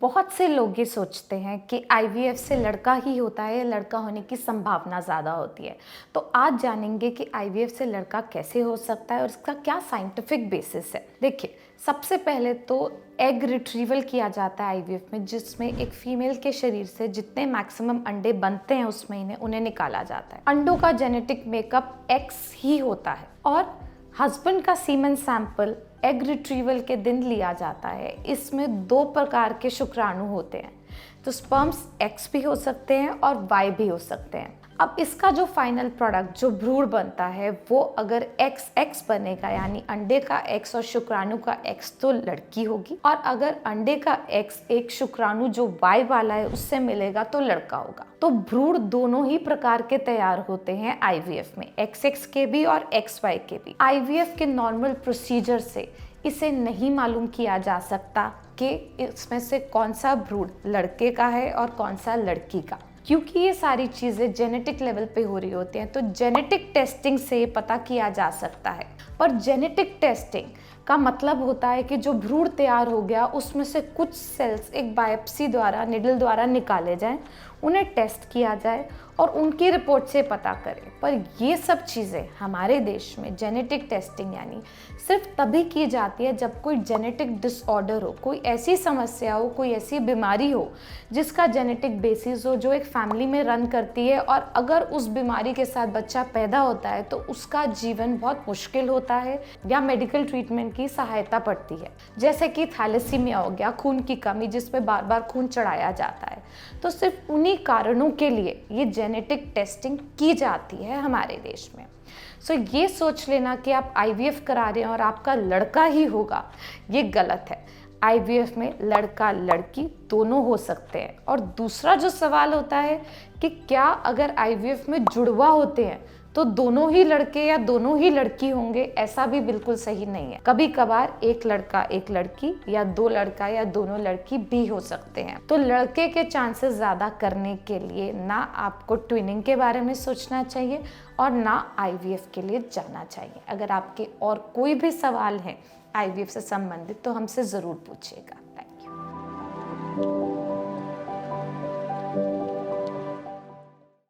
बहुत से लोग ये सोचते हैं कि आईवीएफ से लड़का ही होता है या लड़का होने की संभावना ज़्यादा होती है। तो आज जानेंगे कि आईवीएफ से लड़का कैसे हो सकता है और इसका क्या साइंटिफिक बेसिस है। देखिए, सबसे पहले तो एग रिट्रीवल किया जाता है आईवीएफ में, जिसमें एक फीमेल के शरीर से जितने मैक्सिमम अंडे बनते हैं उस महीने उन्हें निकाला जाता है। अंडों का जेनेटिक मेकअप एक्स ही होता है और हस्बैंड का सीमेन सैंपल एग रिट्रीवल के दिन लिया जाता है। इसमें 2 प्रकार के शुक्राणु होते हैं, तो स्पर्म्स एक्स भी हो सकते हैं और वाई भी हो सकते हैं। अब इसका जो फाइनल प्रोडक्ट जो भ्रूण बनता है वो अगर एक्स एक्स बनेगा, यानी अंडे का एक्स और शुक्राणु का एक्स, तो लड़की होगी, और अगर अंडे का एक्स एक शुक्राणु जो वाई वाला है उससे मिलेगा तो लड़का होगा। तो भ्रूण दोनों ही प्रकार के तैयार होते हैं आईवीएफ में, एक्स एक्स के भी और एक्स वाई के भी। आईवीएफ के नॉर्मल प्रोसीजर से इसे नहीं मालूम किया जा सकता कि इसमें से कौन सा भ्रूण लड़के का है और कौन सा लड़की का, क्योंकि ये सारी चीज़ें जेनेटिक लेवल पे हो रही होती हैं। तो जेनेटिक टेस्टिंग से पता किया जा सकता है, पर जेनेटिक टेस्टिंग का मतलब होता है कि जो भ्रूण तैयार हो गया उसमें से कुछ सेल्स एक बायोप्सी द्वारा, निडल द्वारा निकाले जाएं, उन्हें टेस्ट किया जाए और उनकी रिपोर्ट से पता करें। पर ये सब चीज़ें हमारे देश में जेनेटिक टेस्टिंग यानी सिर्फ तभी की जाती है जब कोई जेनेटिक डिसऑर्डर हो, कोई ऐसी समस्या हो, कोई ऐसी बीमारी हो जिसका जेनेटिक बेसिस हो, जो एक फैमिली में रन करती है, और अगर उस बीमारी के साथ बच्चा पैदा होता है तो उसका जीवन बहुत मुश्किल होता है या मेडिकल ट्रीटमेंट की सहायता पड़ती है। जैसे कि थैलेसीमिया हो गया, खून की कमी जिसमें बार बार खून चढ़ाया जाता है। तो सिर्फ उन्हीं कारणों के लिए ये जेनेटिक टेस्टिंग की जाती है हमारे देश में। सो ये सोच लेना कि आप आईवीएफ करा रहे हैं और आपका लड़का ही होगा, ये गलत है। आईवीएफ में लड़का लड़की दोनों हो सकते हैं। और दूसरा जो सवाल होता है कि क्या अगर आईवीएफ में जुड़वा होते हैं तो दोनों ही लड़के या दोनों ही लड़की होंगे, ऐसा भी बिल्कुल सही नहीं है। कभी कभार एक लड़का एक लड़की या 2 लड़का या दोनों लड़की भी हो सकते हैं। तो लड़के के चांसेस ज़्यादा करने के लिए ना आपको ट्विनिंग के बारे में सोचना चाहिए और ना आईवीएफ के लिए जाना चाहिए। अगर आपके और कोई भी सवाल हैं आईवीएफ से संबंधित तो हमसे ज़रूर पूछिएगा।